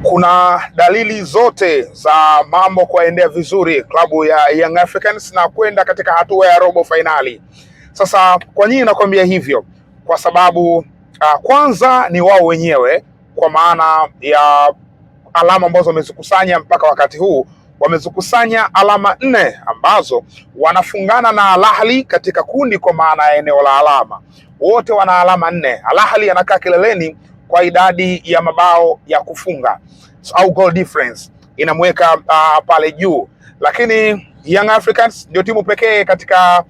Kuna dalili zote za mambo kuendea vizuri klabu ya Young Africans na kwenda katika hatua ya robo fainali. Sasa kwa nini nakwambia hivyo? Kwa sababu kwanza ni wao wenyewe, kwa maana ya alama ambazo wamezikusanya mpaka wakati huu. Wamezikusanya alama 4 ambazo wanafungana na Al Ahly katika kundi, kwa maana ya eneo la alama. Wote wana alama 4. Al Ahly anakaa kileleni kwa idadi ya mabao ya kufunga au goal difference inamweka pale juu, lakini Young Africans ndio timu pekee katika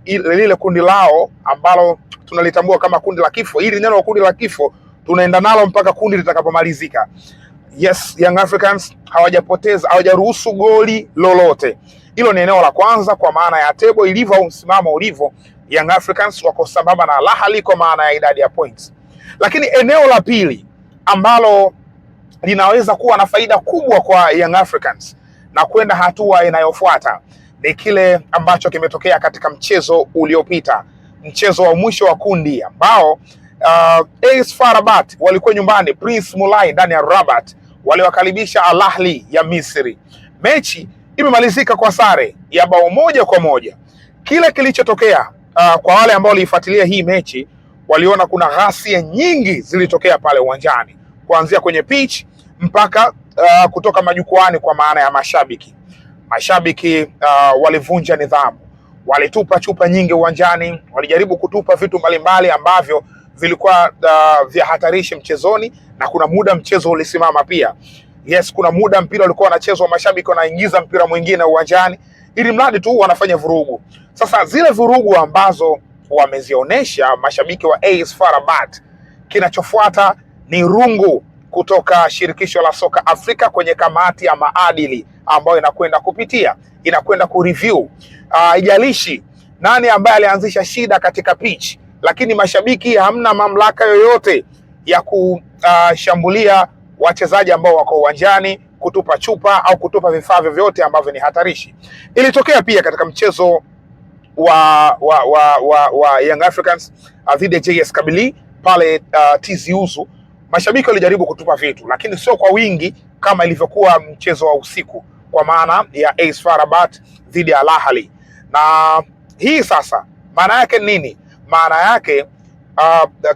lile kundi lao ambalo tunalitambua kama kundi la kifo. Hili neno kundi la kifo tunaenda nalo mpaka kundi litakapomalizika. Yes, Young Africans hawajaruhusu goli lolote. Hilo ni eneo la kwanza, kwa maana ya table ilivyo au msimamo ulivyo. Young Africans wako sambamba na Al Ahly kwa maana ya idadi ya points. Lakini eneo la pili ambalo linaweza kuwa na faida kubwa kwa Young Africans na kwenda hatua inayofuata ni kile ambacho kimetokea katika mchezo uliopita, mchezo wa mwisho wa kundi ambao AS FAR Rabat walikuwa nyumbani Prince Moulay ndani ya Rabat, waliwakaribisha Al Ahly ya Misri. Mechi imemalizika kwa sare ya bao 1-1. Kile kilichotokea, kwa wale ambao walifuatilia hii mechi waliona kuna ghasia nyingi zilitokea pale uwanjani, kuanzia kwenye pitch mpaka kutoka majukwani, kwa maana ya mashabiki. Mashabiki walivunja nidhamu, walitupa chupa nyingi uwanjani, walijaribu kutupa vitu mbalimbali ambavyo vilikuwa vya hatarishi mchezoni, na kuna muda mchezo ulisimama pia. Yes, kuna muda mpira ulikuwa unachezwa, mashabiki wanaingiza mpira mwingine uwanjani, ili mradi tu wanafanya vurugu. Sasa zile vurugu ambazo wamezionyesha mashabiki wa AS FAR Rabat, kinachofuata ni rungu kutoka shirikisho la soka Afrika kwenye kamati ya maadili ambayo inakwenda kureview. Haijalishi nani ambaye alianzisha shida katika pitch, lakini mashabiki hamna mamlaka yoyote ya kushambulia wachezaji ambao wako uwanjani, kutupa chupa au kutupa vifaa vyovyote ambavyo ni hatarishi. Ilitokea pia katika mchezo wa Young Africans dhidi ya JS Kabylie pale Tizi Ouzou. Mashabiki walijaribu kutupa vitu, lakini sio kwa wingi kama ilivyokuwa mchezo wa usiku, kwa maana ya AS FAR Rabat dhidi ya Al Ahly. Na hii sasa maana yake nini? Maana yake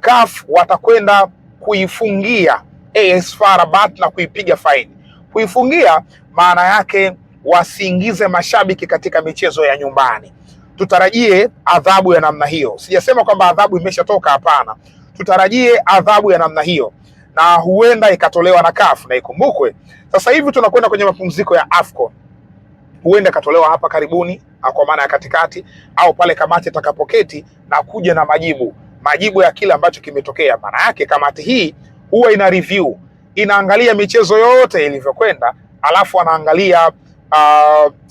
CAF watakwenda kuifungia AS FAR Rabat na kuipiga faini. Kuifungia maana yake wasiingize mashabiki katika michezo ya nyumbani. Tutarajie adhabu ya namna hiyo. Sijasema kwamba adhabu imeshatoka, hapana. Tutarajie adhabu ya namna hiyo, na huenda ikatolewa na CAF. Na ikumbukwe sasa hivi tunakwenda kwenye mapumziko ya AFCON. Huenda ikatolewa hapa karibuni, kwa maana ya katikati, au pale kamati itakapoketi na kuja na majibu ya kile ambacho kimetokea. Maana yake kamati hii huwa ina review, inaangalia michezo yote ilivyokwenda, alafu anaangalia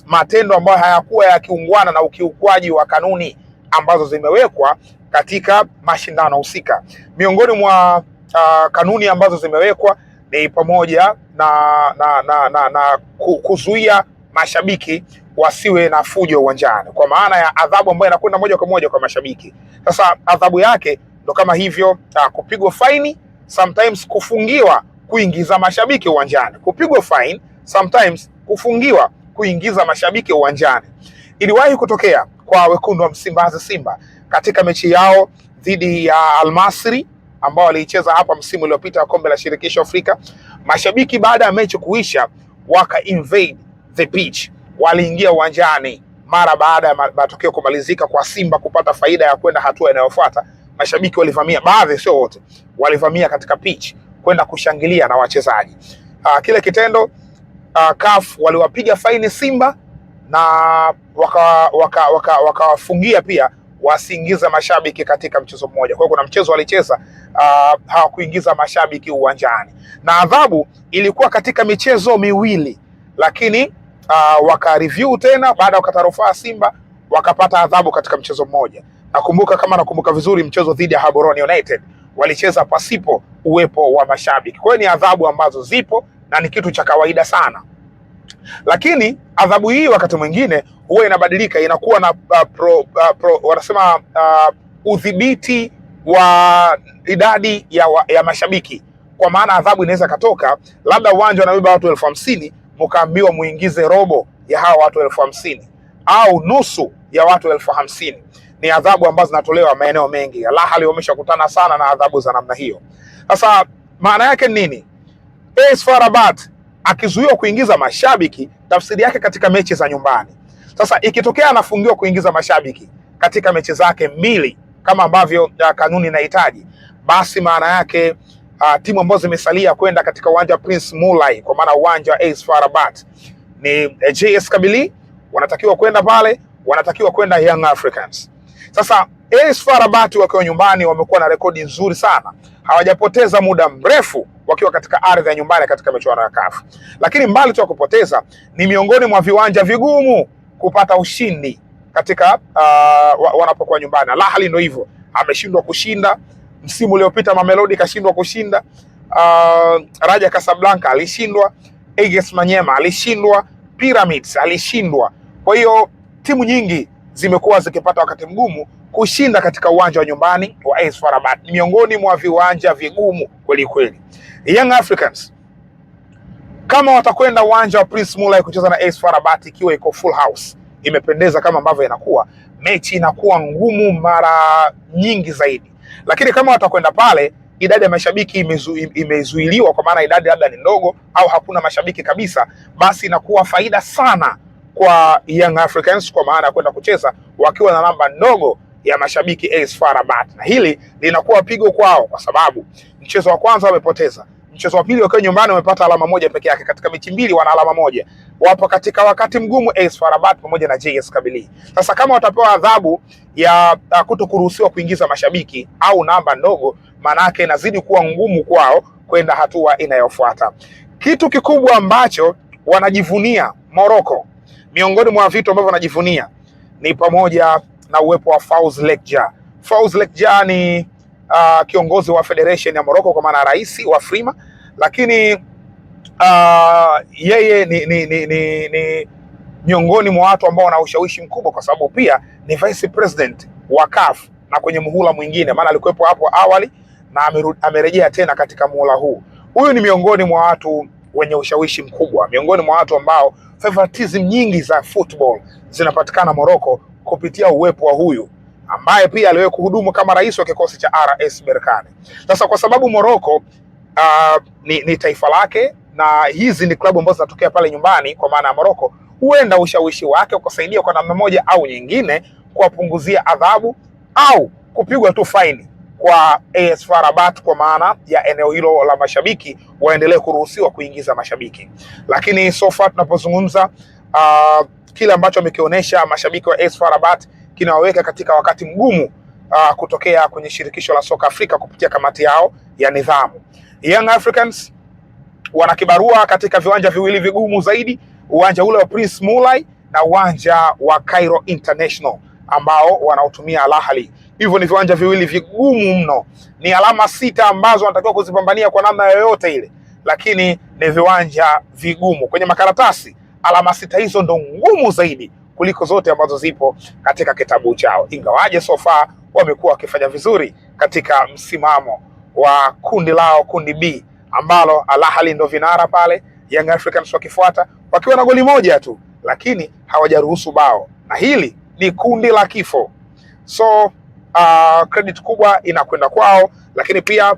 matendo ambayo hayakuwa yakiungwana na ukiukwaji wa kanuni ambazo zimewekwa katika mashindano husika. Miongoni mwa kanuni ambazo zimewekwa ni pamoja na kuzuia mashabiki wasiwe na fujo uwanjani, kwa maana ya adhabu ambayo inakwenda moja kwa moja kwa mashabiki. Sasa adhabu yake ndo kama hivyo, kupigwa faini, sometimes kufungiwa kuingiza mashabiki uwanjani, kupigwa fine, sometimes kufungiwa kuingiza mashabiki uwanjani. Iliwahi kutokea kwa wekundu wa Msimbazi Simba katika mechi yao dhidi ya Al Masry ambao waliicheza hapa msimu uliopita wa kombe la shirikisho Afrika. Mashabiki baada ya mechi kuisha waka invade the pitch, waliingia uwanjani mara baada ya matokeo kumalizika kwa Simba kupata faida ya kwenda hatua inayofuata. Mashabiki walivamia, baadhi, sio wote, walivamia katika pitch kwenda kushangilia na wachezaji. Kile kitendo CAF waliwapiga faini Simba na wakawafungia pia wasiingiza mashabiki katika mchezo mmoja. Kwa hiyo kuna mchezo walicheza hawakuingiza mashabiki uwanjani, na adhabu ilikuwa katika michezo miwili, lakini waka-review tena baada ya kukata rufaa Simba wakapata adhabu katika mchezo mmoja. Nakumbuka vizuri mchezo dhidi ya Gaborone United walicheza pasipo uwepo wa mashabiki. Kwa hiyo ni adhabu ambazo zipo na ni kitu cha kawaida sana. Lakini adhabu hii wakati mwingine huwa inabadilika, inakuwa na wanasema udhibiti wa idadi ya mashabiki. kwa maana adhabu inaweza katoka, labda uwanja unabeba watu 50,000 mkaambiwa muingize robo ya hawa watu 50,000 au nusu ya watu 50,000. Ni adhabu ambazo zinatolewa maeneo mengi. Al Ahly wameshakutana sana na adhabu za namna hiyo. Sasa maana yake nini? AS FAR Rabat akizuiwa kuingiza mashabiki, tafsiri yake katika mechi za nyumbani. Sasa ikitokea anafungiwa kuingiza mashabiki katika mechi zake 2 kama ambavyo kanuni inahitaji, basi maana yake timu ambazo zimesalia kwenda katika uwanja Prince Moulay, kwa maana uwanja wa AS FAR Rabat, ni JS Kabylie wanatakiwa kwenda pale, wanatakiwa kwenda Young Africans. Sasa AS FAR Rabat wakiwa nyumbani wamekuwa na rekodi nzuri sana, hawajapoteza muda mrefu wakiwa katika ardhi ya nyumbani katika michuano ya CAF. Lakini mbali tu ya kupoteza, ni miongoni mwa viwanja vigumu kupata ushindi katika wanapokuwa nyumbani. Al Ahly ndio hivyo, ameshindwa kushinda msimu uliopita. Mamelodi kashindwa kushinda, Raja Casablanca alishindwa, AS Manyema alishindwa, Pyramids alishindwa. Kwa hiyo timu nyingi zimekuwa zikipata wakati mgumu kushinda katika uwanja wa nyumbani wa AS FAR Rabat. Ni miongoni mwa viwanja vigumu kweli kweli. Young Africans kama watakwenda uwanja wa Prince Moulay kucheza na AS FAR Rabat ikiwa iko full house, imependeza kama ambavyo inakuwa, mechi inakuwa ngumu mara nyingi zaidi. Lakini kama watakwenda pale idadi ya mashabiki imezuiliwa, kwa maana idadi labda ni ndogo au hakuna mashabiki kabisa, basi inakuwa faida sana kwa Young Africans, kwa maana ya kwenda kucheza wakiwa na namba ndogo ya mashabiki AS FAR Rabat, na hili linakuwa pigo kwao kwa sababu mchezo wa kwanza wamepoteza, mchezo wa pili wakiwa nyumbani wamepata alama moja peke yake, katika mechi 2 wana alama moja. Wapo katika wakati mgumu AS FAR Rabat pamoja na JS Kabylie. Sasa kama watapewa adhabu ya kutokuruhusiwa kuingiza mashabiki au namba ndogo, maana yake inazidi kuwa ngumu kwao kwenda hatua inayofuata. Kitu kikubwa ambacho wanajivunia Morocco, miongoni mwa vitu ambavyo wanajivunia ni pamoja na uwepo wa Fawz Lekjaa. Fawz Lekjaa ni kiongozi wa Federation ya Morocco, kwa maana rais wa Frima, lakini yeye ni miongoni mwa watu ambao wana ushawishi mkubwa, kwa sababu pia ni vice president wa CAF na kwenye muhula mwingine, maana alikuwepo hapo awali na amerejea tena katika muhula huu. Huyu ni miongoni mwa watu wenye ushawishi mkubwa, miongoni mwa watu ambao favoritism nyingi za football zinapatikana Morocco kupitia uwepo wa huyu ambaye pia aliwahi kuhudumu kama rais wa kikosi cha RS Berkane. Sasa kwa sababu Morocco ni taifa lake na hizi ni klabu ambazo zinatokea pale nyumbani, kwa maana ya Morocco, huenda ushawishi wake ukasaidia kwa namna moja au nyingine kuwapunguzia adhabu au kupigwa tu faini kwa AS FAR Rabat, kwa maana ya eneo hilo la mashabiki waendelee kuruhusiwa kuingiza mashabiki. Lakini so far tunapozungumza, kile ambacho wamekionyesha mashabiki wa AS FAR Rabat kinawaweka katika wakati mgumu kutokea kwenye shirikisho la soka Afrika kupitia kamati yao ya nidhamu. Young Africans wana kibarua katika viwanja viwili vigumu zaidi, uwanja ule wa Prince Moulay na uwanja wa Cairo International ambao wanaotumia Al Ahly. Hivyo ni viwanja viwili vigumu mno, ni alama 6 ambazo wanatakiwa kuzipambania kwa namna yoyote ile, lakini ni viwanja vigumu. Kwenye makaratasi alama 6 hizo ndo ngumu zaidi kuliko zote ambazo zipo katika kitabu chao, ingawaje so far wamekuwa wakifanya vizuri katika msimamo wa kundi lao, kundi B, ambalo Al Ahly ndo vinara pale, Young Africans wakifuata wakiwa na goli moja tu, lakini hawajaruhusu bao, na hili ni kundi la kifo. So credit kubwa inakwenda kwao, lakini pia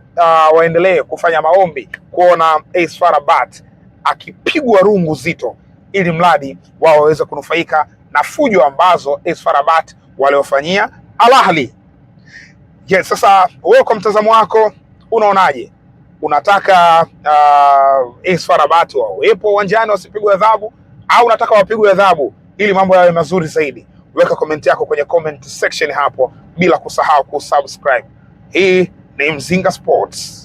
waendelee kufanya maombi kuona AS FAR Rabat akipigwa rungu zito, ili mradi wao waweze kunufaika na fujo ambazo AS FAR Rabat waliofanyia Al Ahly. Yes, sasa wewe kwa mtazamo wako unaonaje? Unataka AS FAR Rabat wawepo uwanjani wasipigwe adhabu, au unataka wapigwe adhabu ili mambo yawe mazuri zaidi? Weka comment yako kwenye comment section hapo, bila kusahau kusubscribe. Hii ni Mzinga Sports.